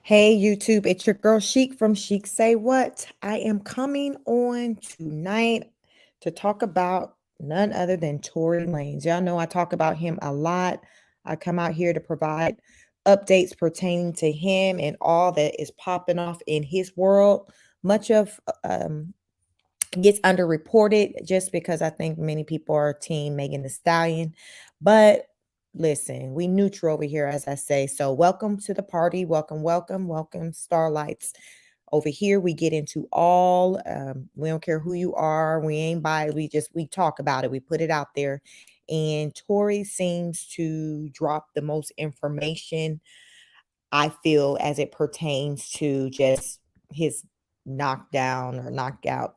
Hey YouTube, it's your girl Chic from Chic Say What. I am coming on tonight to talk about none other than Tory Lanez. Y'all know I talk about him a lot. I come out here to provide updates pertaining to him and all that is popping off in his world. Much of gets underreported just because I think many people are team Megan the Stallion. But listen, we neutral over here, as I say. So welcome to the party. Welcome, welcome, welcome, Starlights. Over here, we get into all. We don't care who you are. We ain't biased. We talk about it. We put it out there. And Tory seems to drop the most information, I feel, as it pertains to just his knockdown or knockout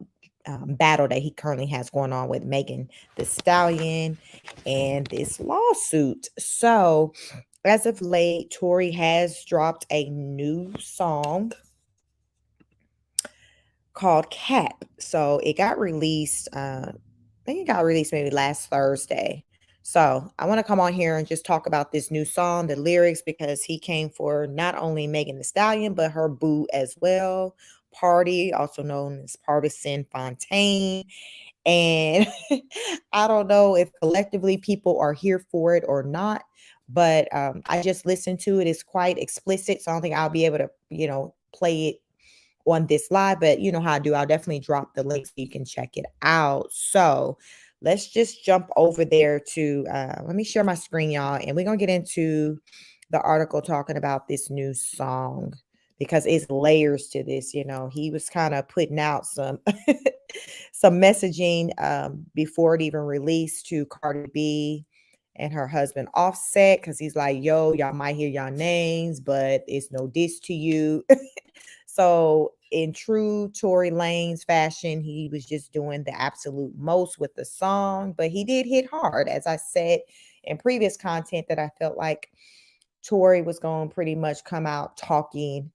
battle that he currently has going on with Megan the Stallion and this lawsuit. So, as of late, Tory has dropped a new song called Cap. So it got released, I think it got released maybe last Thursday. So I want to come on here and just talk about this new song, the lyrics, because he came for not only Megan the Stallion, but her boo as well. Party, also known as Pardison Fontaine. And I don't know if collectively people are here for it or not, but I just listened to it. It's quite explicit. So I don't think I'll be able to, play it on this live, but you know how I do. I'll definitely drop the link so you can check it out. So let's just jump over there to let me share my screen, y'all, and we're gonna get into the article talking about this new song because it's layers to this. He was kind of putting out some some messaging before it even released to Cardi B and her husband Offset, because he's like, yo, y'all might hear y'all names, but it's no diss to you. So, in true Tory Lanez fashion, he was just doing the absolute most with the song, but he did hit hard. As I said in previous content, that I felt like Tory was going to pretty much come out talking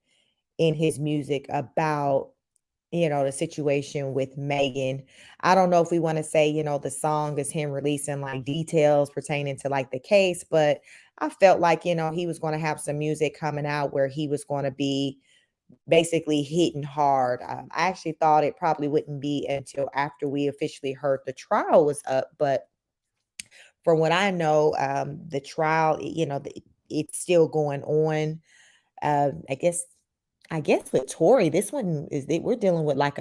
in his music about, the situation with Megan. I don't know if we want to say, the song is him releasing like details pertaining to like the case, but I felt like, he was going to have some music coming out where he was going to be basically hitting hard. I actually thought it probably wouldn't be until after we officially heard the trial was up, but from what I know, the trial, it's still going on. I guess, with Tory, this one is that we're dealing with like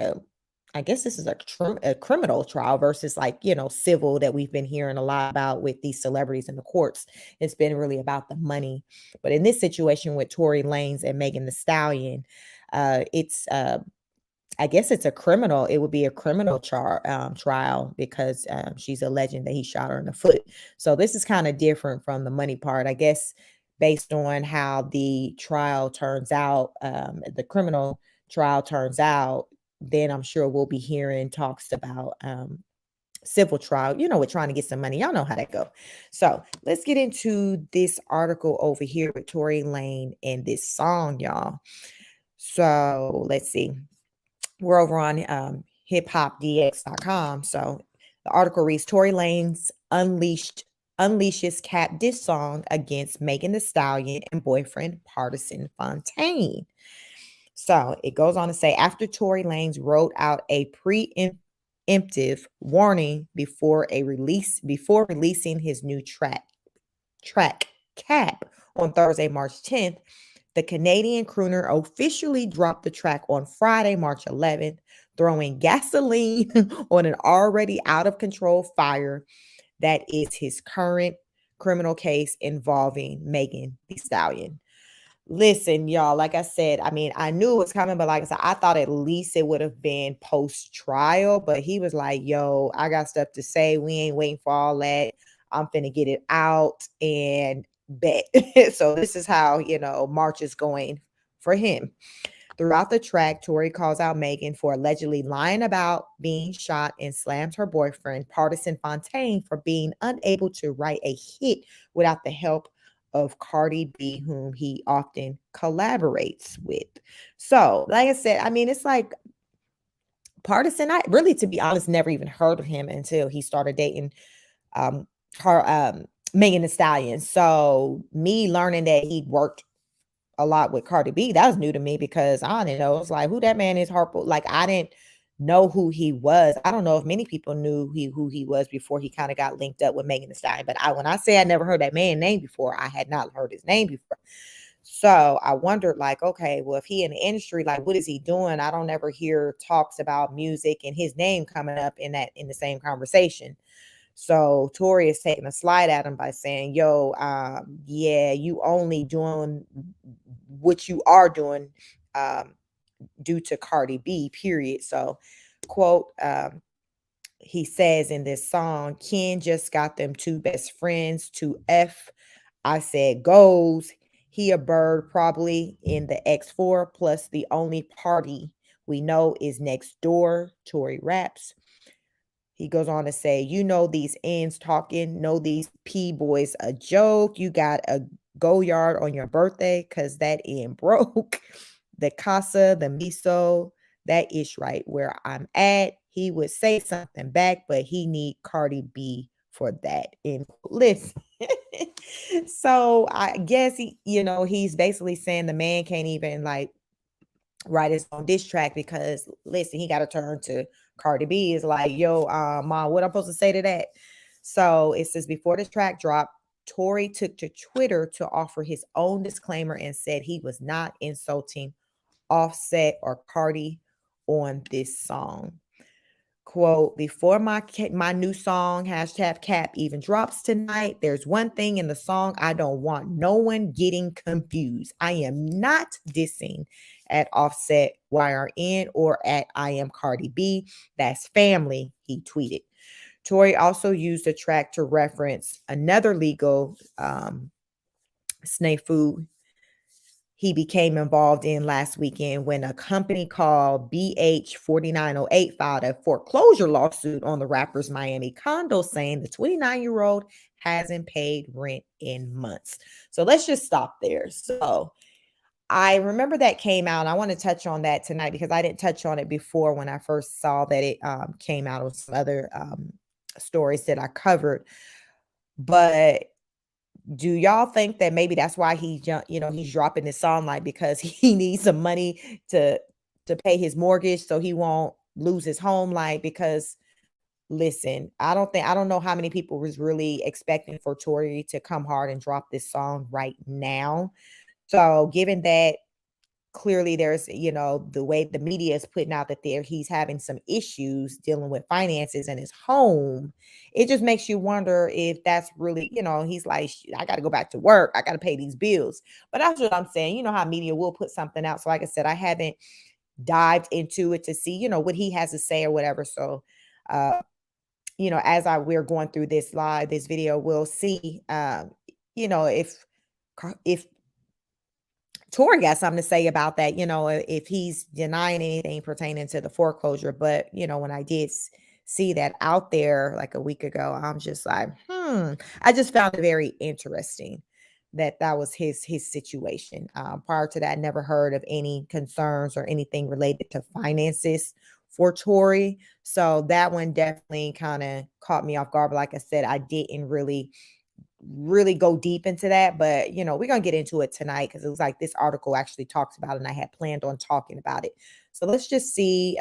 I guess this is a criminal trial versus like, civil that we've been hearing a lot about with these celebrities in the courts. It's been really about the money. But in this situation with Tory Lanez and Megan the Stallion, it's I guess it's a criminal. It would be a criminal trial because she's alleging that he shot her in the foot. So this is kind of different from the money part, I guess, based on how the trial turns out, the criminal trial turns out. Then I'm sure we'll be hearing talks about civil trial, with trying to get some money. Y'all know how that go. So let's get into this article over here with Tory Lane and this song, y'all. So let's see. We're over on hiphopdx.com. So the article reads Tory Lanez unleashes Cap diss song against Megan the Stallion and boyfriend Pardison Fontaine. So it goes on to say, after Tory Lanez wrote out a preemptive warning before releasing his new track Cap on Thursday, March 10th, the Canadian crooner officially dropped the track on Friday, March 11th, throwing gasoline on an already out of control fire that is his current criminal case involving Megan the Stallion. Listen, y'all, like I said, I mean, I knew it was coming, but like I said, I thought at least it would have been post trial. But he was like, yo, I got stuff to say. We ain't waiting for all that. I'm finna get it out and bet. So this is how, March is going for him. Throughout the track, Tory calls out Megan for allegedly lying about being shot and slams her boyfriend, Pardison Fontaine, for being unable to write a hit without the help of Cardi B, whom he often collaborates with. So, like I said, I mean, it's like Pardison, I really, to be honest, never even heard of him until he started dating um, her Megan Thee Stallion. So me learning that he worked a lot with Cardi B. That was new to me because I didn't know. It's like, who that man is, Harpo. Like, I didn't know who he was. I don't know if many people knew who he was before he kind of got linked up with Megan Thee Stallion. But when I say I never heard that man's name before, I had not heard his name before. So I wondered, like, okay, well, if he in the industry, like, what is he doing? I don't ever hear talks about music and his name coming up in the same conversation. So Tory is taking a slide at him by saying, yo, yeah, you only doing what you are doing due to Cardi B, period. So, quote, he says in this song, Ken just got them two best friends to F. I said goes. He a bird probably in the X4, plus the only party we know is next door. Tory raps. He goes on to say, you know these ends talking, know these P boys a joke. You got a go yard on your birthday because that end broke. The casa, the miso, that is right where I'm at. He would say something back, but he need Cardi B for that. And listen, so I guess he's basically saying the man can't even like write his own diss track because listen, he got to turn to Cardi B. Is like, yo, mom, what I'm supposed to say to that? So it says before this track dropped, Tory took to Twitter to offer his own disclaimer and said he was not insulting Offset or Cardi on this song. Quote, before my new song, hashtag cap, even drops tonight, there's one thing in the song I don't want no one getting confused. I am not dissing at Offset YRN or at I am Cardi B. That's family, he tweeted. Tory also used the track to reference another legal snafu he became involved in last weekend when a company called BH4908 filed a foreclosure lawsuit on the rapper's Miami condo, saying the 29-year-old hasn't paid rent in months. So let's just stop there. So I remember that came out. And I want to touch on that tonight because I didn't touch on it before when I first saw that it came out on some other stories that I covered. But do y'all think that maybe that's why he's dropping this song, like because he needs some money to pay his mortgage so he won't lose his home? Like, because listen, I don't know how many people was really expecting for Tory to come hard and drop this song right now. So given that clearly there's the way the media is putting out that he's having some issues dealing with finances in his home, it just makes you wonder if that's really, he's like, I got to go back to work, I got to pay these bills. But that's what I'm saying. You know how media will put something out. So like I said, I haven't dived into it to see what he has to say or whatever. So as we're going through this video, we'll see if Tory got something to say about that, if he's denying anything pertaining to the foreclosure. But, when I did see that out there like a week ago, I'm just like, I just found it very interesting that was his situation. Prior to that, I never heard of any concerns or anything related to finances for Tory. So that one definitely kind of caught me off guard. But like I said, I didn't really go deep into that, but we're gonna get into it tonight because it was like this article actually talks about it and I had planned on talking about it. So let's just see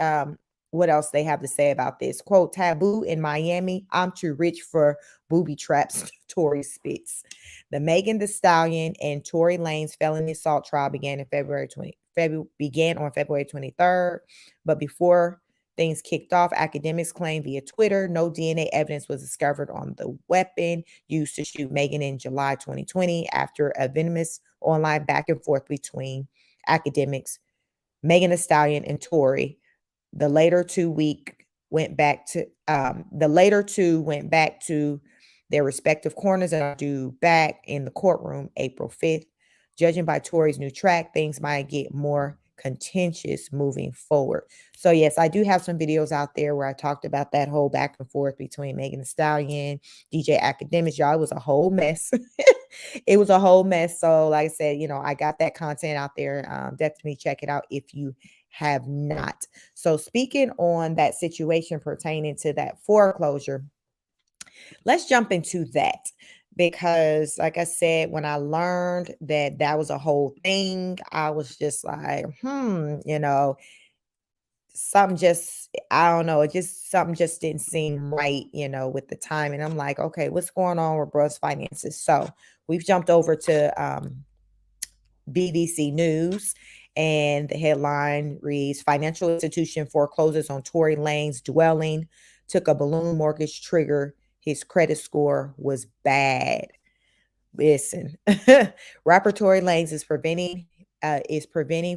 what else they have to say about this. Quote, taboo in Miami, I'm too rich for booby traps. Tory spits. The Megan Thee Stallion and Tory Lanez felony assault trial began on February 23rd, but before things kicked off, academics claimed via Twitter no DNA evidence was discovered on the weapon used to shoot Megan in July 2020 after a venomous online back and forth between academics, Megan Thee Stallion, and Tory. The later two went back to their respective corners and are due back in the courtroom April 5th. Judging by Tory's new track, things might get more contentious moving forward. So yes, I do have some videos out there where I talked about that whole back and forth between Megan Thee Stallion, DJ Academics. Y'all, it was a whole mess. It was a whole mess. So like I said, I got that content out there. Definitely check it out if you have not. So speaking on that situation pertaining to that foreclosure, let's jump into that. because like I said, when I learned that that was a whole thing, I was just like, something just, I don't know, it just something just didn't seem right, with the time. And I'm like, okay, what's going on with Bruh's finances? So we've jumped over to BBC News, and the headline reads: Financial institution forecloses on Tory Lanez dwelling, took a balloon mortgage trigger. His credit score was bad. Listen, rapper Tory Lanez is preventing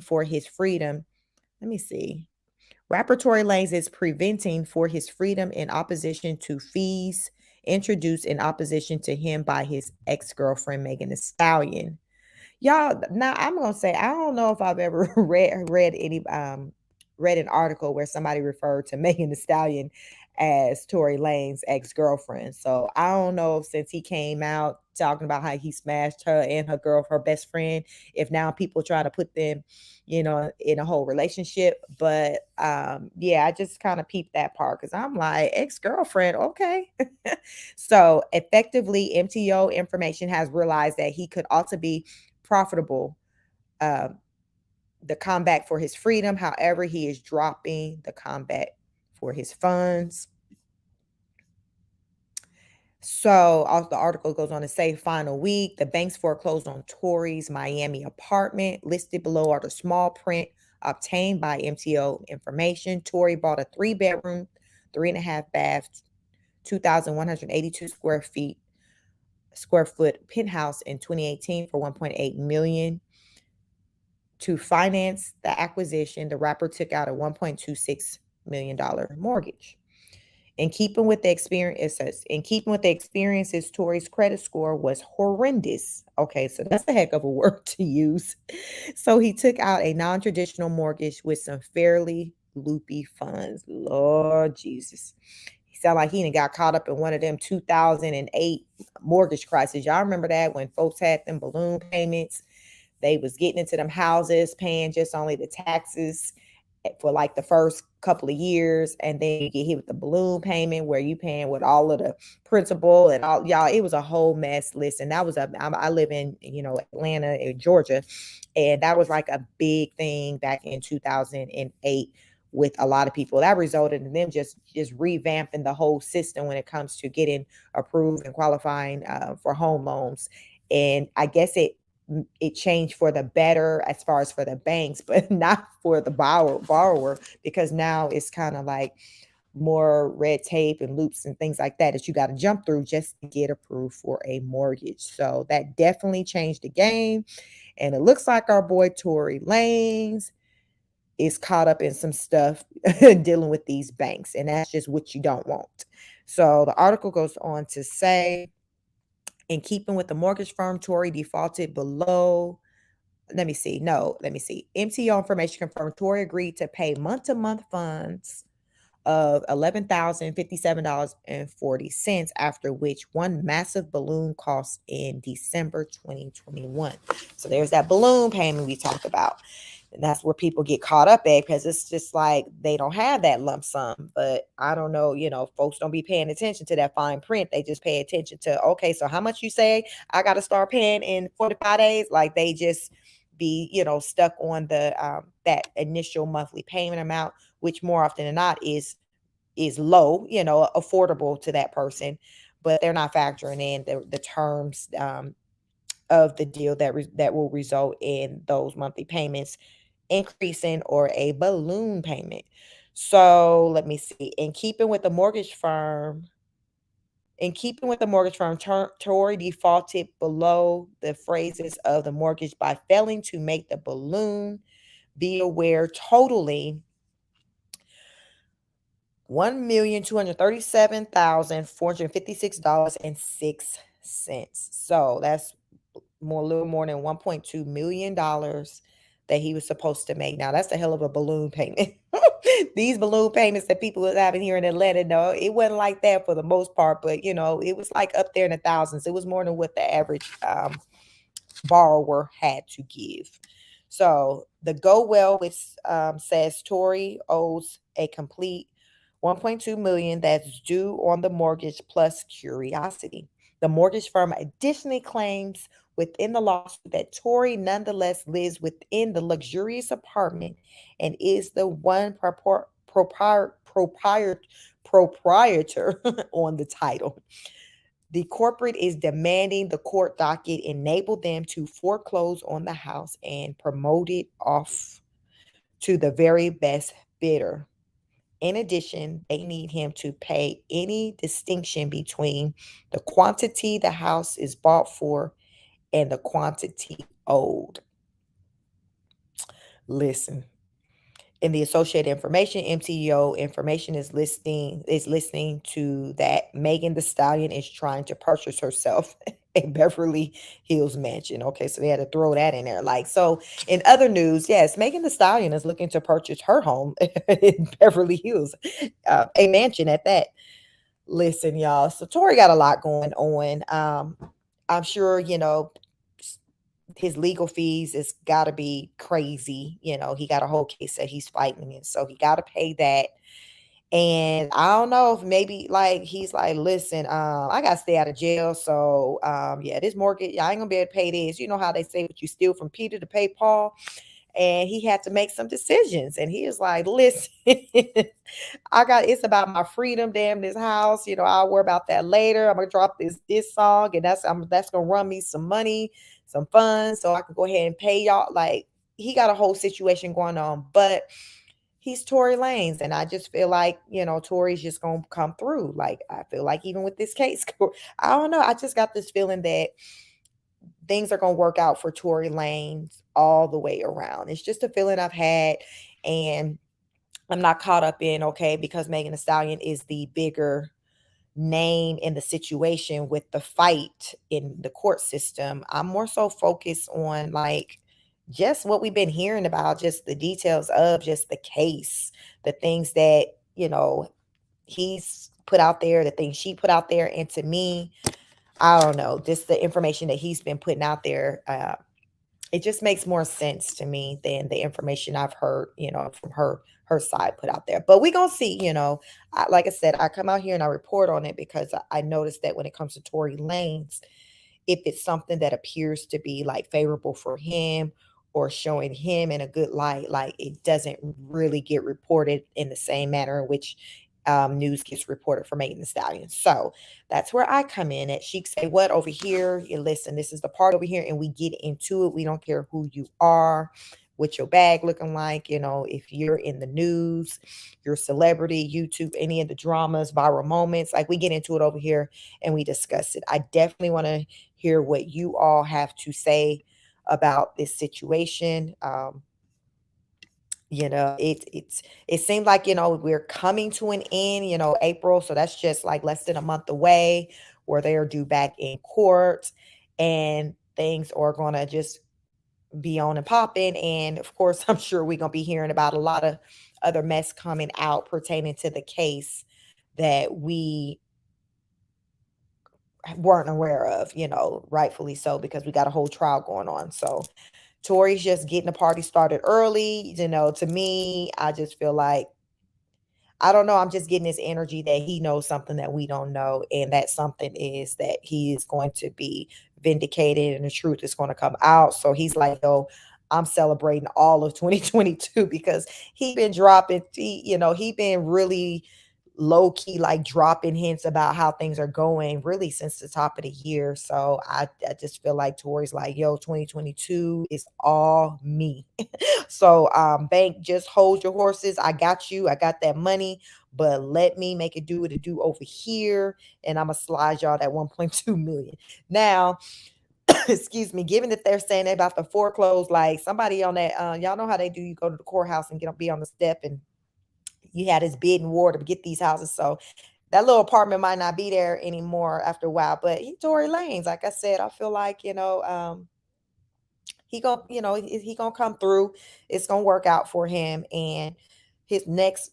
for his freedom. Let me see. Rapper Tory Lanez is preventing for his freedom in opposition to fees introduced in opposition to him by his ex-girlfriend Megan Thee Stallion. Y'all, now I'm gonna say I don't know if I've ever read an article where somebody referred to Megan Thee Stallion as Tory Lane's ex-girlfriend. So I don't know if since he came out talking about how he smashed her and her best friend, if now people try to put them, in a whole relationship. But yeah, I just kind of peeped that part because I'm like, ex-girlfriend, okay. So effectively, MTO information has realized that he could also be profitable, uh, the combat for his freedom. However, he is dropping the combat for his funds. So the article goes on to say, final week, the banks foreclosed on Tory's Miami apartment. Listed below are the small print obtained by MTO information. Tory bought a 3-bedroom, 3.5 baths, 2,182 square foot penthouse in 2018 for 1.8 million. To finance the acquisition, the rapper took out a $1.26 million mortgage. In keeping with the experience, it says, in keeping with the experiences, Tory's credit score was horrendous. Okay, so that's a heck of a word to use. So he took out a non-traditional mortgage with some fairly loopy funds. Lord Jesus. He sounded like he got caught up in one of them 2008 mortgage crises. Y'all remember that when folks had them balloon payments? They was getting into them houses, paying just only the taxes for like the first couple of years, and then you get hit with the balloon payment where you paying with all of the principal and all. Y'all, it was a whole mess. Listen, that was I live in Atlanta, in Georgia, and that was like a big thing back in 2008 with a lot of people. That resulted in them just revamping the whole system when it comes to getting approved and qualifying for home loans. And I guess it changed for the better as far as for the banks, but not for the borrower, because now it's kind of like more red tape and loops and things like that you got to jump through just to get approved for a mortgage. So that definitely changed the game. And it looks like our boy Tory Lanez is caught up in some stuff dealing with these banks. And that's just what you don't want. So the article goes on to say, in keeping with the mortgage firm, Tory defaulted below. Let me see. No, let me see. MTO information confirmed Tory agreed to pay month-to-month funds of $11,057.40, after which one massive balloon cost in December 2021. So there's that balloon payment we talked about. And that's where people get caught up at, because it's just like they don't have that lump sum. But I don't know, folks don't be paying attention to that fine print. They just pay attention to, okay, so how much you say I got to start paying in 45 days? Like they just be, stuck on the that initial monthly payment amount, which more often than not is low, affordable to that person, but they're not factoring in the terms of the deal that will result in those monthly payments increasing, or a balloon payment. So let me see. Tory defaulted below the phrases of the mortgage by failing to make the balloon be aware, totaling $1,237,456.06. So that's a little more than $1.2 million that he was supposed to make. Now, that's a hell of a balloon payment. These balloon payments that people was having here in Atlanta, no, it wasn't like that for the most part, but it was like up there in the thousands. It was more than what the average borrower had to give. So the Go Well, which says Tory owes a complete $1.2 million that's due on the mortgage plus curiosity. The mortgage firm additionally claims within the lawsuit that Tory nonetheless lives within the luxurious apartment and is the one proprietor on the title. The corporate is demanding the court docket enable them to foreclose on the house and promote it off to the very best bidder. In addition, they need him to pay any distinction between the quantity the house is bought for and the quantity owed. Listen, in the Associated Information, MTO information is listening to that Megan the Stallion is trying to purchase herself a Beverly Hills mansion. Okay, so they had to throw that in there. Like, so in other news, yes, Megan the Stallion is looking to purchase her home in Beverly Hills, a mansion at that. Listen, y'all. So Tory got a lot going on. I'm sure, his legal fees is got to be crazy. He got a whole case that he's fighting in, so he got to pay that. And I don't know if maybe like he's like, listen, I got to stay out of jail, so yeah, this mortgage, I ain't gonna be able to pay this. You know how they say, what you steal from Peter to pay Paul. And he had to make some decisions, and he was like, listen, it's about my freedom, damn this house. I'll worry about that later. I'm gonna drop this song, and that's gonna run me some money, some funds, so I can go ahead and pay y'all. Like, he got a whole situation going on, but he's Tory Lanez, and I just feel like, Tory's just gonna come through. Like, I feel like even with this case, I don't know. I just got this feeling that things are gonna work out for Tory Lanez all the way around. It's just a feeling I've had, and I'm not caught up in, okay, because Megan Thee Stallion is the bigger name in the situation with the fight in the court system. I'm more so focused on like just what we've been hearing about, just the details of just the case, the things that, he's put out there, the things she put out there. And to me, I don't know, just the information that he's been putting out there. It just makes more sense to me than the information I've heard, from her side put out there. But we gonna see, like I said, I come out here and I report on it because I noticed that when it comes to Tory Lanez, if it's something that appears to be like favorable for him or showing him in a good light, like it doesn't really get reported in the same manner in which news gets reported for Megan Thee Stallion. So that's where I come in at Chic Say What over here. You listen, this is the part over here, and we get into it. We don't care who you are, what your bag looking like, if you're in the news, you're a celebrity, YouTube, any of the dramas, viral moments, like we get into it over here and we discuss it. I definitely want to hear what you all have to say about this situation. It seemed like, we're coming to an end, April. So that's just like less than a month away where they're due back in court, and things are going to just be on and popping. And of course, I'm sure we're going to be hearing about a lot of other mess coming out pertaining to the case that we weren't aware of, rightfully so, because we got a whole trial going on. So Tory's just getting the party started early. To me, I just feel like, I don't know, I'm just getting this energy that he knows something that we don't know. And that something is that he is going to be vindicated and the truth is going to come out. So he's like, yo, I'm celebrating all of 2022 because he been really low key, like dropping hints about how things are going really since the top of the year. So I just feel like Tory's like, yo, 2022 is all me. So bank, just hold your horses. I got you. I got that money, but let me make it do what it do over here. And I'm gonna slide y'all that 1.2 million. Now, excuse me, given that they're saying about the foreclosed, like somebody on that, y'all know how they do, you go to the courthouse and be on the step, and you had this bidding war to get these houses. So that little apartment might not be there anymore after a while. But he Tory Lanez, like I said, I feel like, he gonna come through. It's gonna work out for him. And his next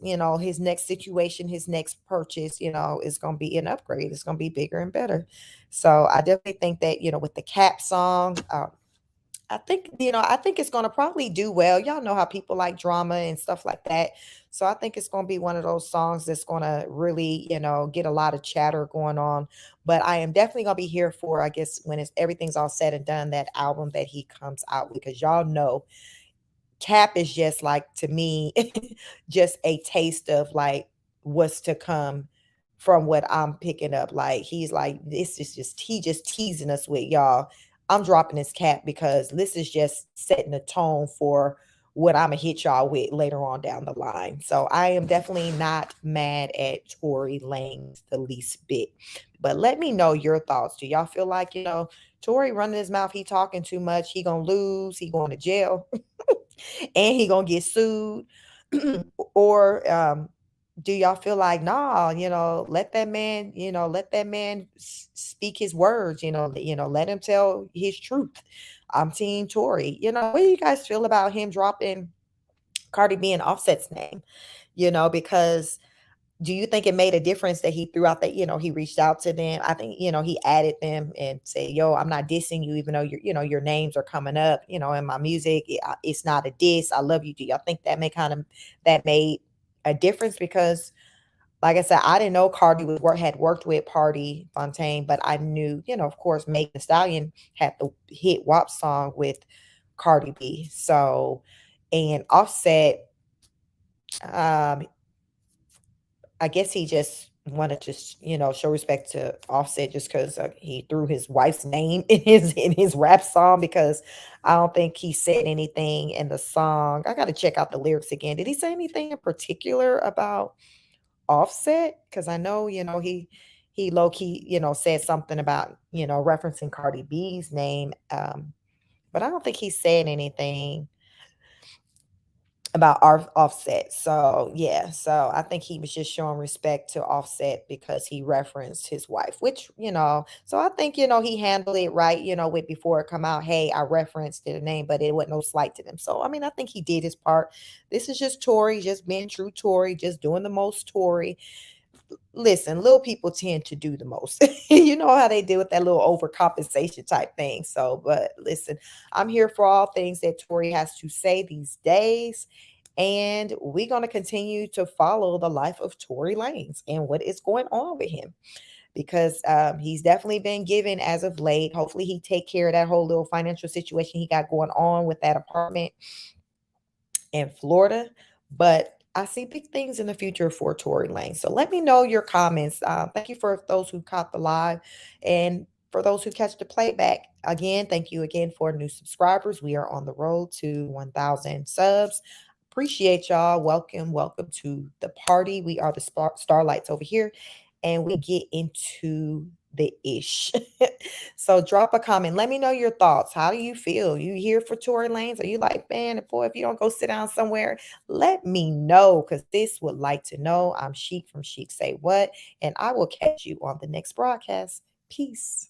situation, his next purchase, is gonna be an upgrade. It's gonna be bigger and better. So I definitely think that, with the Cap song, I think, I think it's gonna probably do well. Y'all know how people like drama and stuff like that. So I think it's gonna be one of those songs that's gonna really, get a lot of chatter going on. But I am definitely gonna be here for, I guess, when everything's all said and done, that album that he comes out with, because y'all know Cap is just like, to me, just a taste of like what's to come from what I'm picking up. Like, he's like, this is just, he just teasing us with, y'all. I'm dropping this Cap because this is just setting the tone for what I'm gonna hit y'all with later on down the line. So I am definitely not mad at Tory Lanez the least bit. But let me know your thoughts. Do y'all feel like, Tory running his mouth, he talking too much, he gonna lose, he going to jail? And he gonna get sued? Or do y'all feel like, nah, let that man speak his words, let him tell his truth? I'm team Tory. What do you guys feel about him dropping Cardi B and Offset's name? Because do you think it made a difference that he threw out that, he reached out to them? I think, he added them and said, yo, I'm not dissing you, even though your names are coming up, in my music. It's not a diss. I love you. Do y'all think that made a difference? Because like I said, I didn't know Cardi had worked with Party Fontaine, but I knew, of course, Megan Thee Stallion had the hit WAP song with Cardi B. So, and Offset, um, I guess he just wanted to, show respect to Offset just because he threw his wife's name in his rap song. Because I don't think he said anything in the song. I got to check out the lyrics again. Did he say anything in particular about Offset? Because I know, he low key, said something about, referencing Cardi B's name. But I don't think he said anything about our Offset. So yeah, so I think he was just showing respect to Offset because he referenced his wife, which, so I think, he handled it right, with before it come out, hey, I referenced the name, but it wasn't no slight to them. So I mean, I think he did his part. This is just Tory, just being true Tory, just doing the most Tory. Listen, little people tend to do the most. You know how they do with that little overcompensation type thing. So, but listen, I'm here for all things that Tori has to say these days. And we're going to continue to follow the life of Tory Lanez and what is going on with him, because he's definitely been given as of late. Hopefully he take care of that whole little financial situation he got going on with that apartment in Florida. But I see big things in the future for Tory Lane. So let me know your comments. Thank you for those who caught the live, and for those who catch the playback. Again, thank you again for new subscribers. We are on the road to 1,000 subs. Appreciate y'all. Welcome, welcome to the party. We are the Starlights over here, and we get into the ish. So drop a comment. Let me know your thoughts. How do you feel? You here for Tory Lanez? Are you like, man, boy, if you don't go sit down somewhere, let me know, because this would like to know. I'm Chic from Chic Say What, and I will catch you on the next broadcast. Peace.